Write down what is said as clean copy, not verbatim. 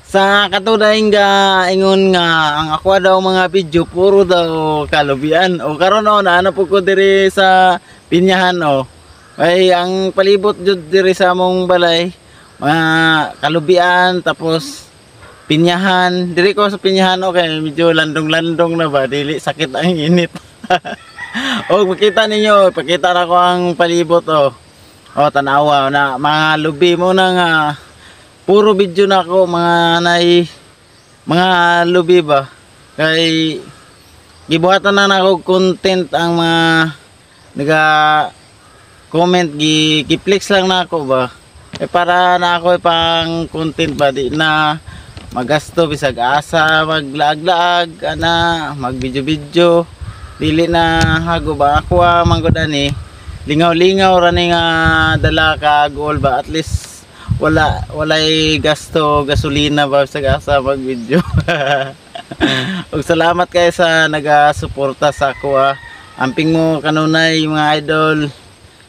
Sa katunayan nga ingon nga ang ako daw mga video puro daw kalubian o karon o naano po ko diri sa Pinyahan o. Ay ang palibot jud diri sa among balay mga kalubian tapos Pinyahan. Diri ko sa Pinyahan o kay medyo landong-landong na ba dili sakit ang init. O makita ninyo, pakita na ko ang palibot o. O tanawa na mga lubi mo na nga puro video na ako mga lubi ba kay gibuhatan na ako content ang mga naga comment gi-flex lang na ako ba para na ako pang content ba di na magasto bisag asa maglaag-laag ana mag video dili na hago ba ako manggod ani lingaw-lingaw ra ni nga dala ka goal ba at least walay gasto gasolina ba sa asa mag video. Ug salamat kay sa naga-suporta sa ako amping mo kanunay mga idol.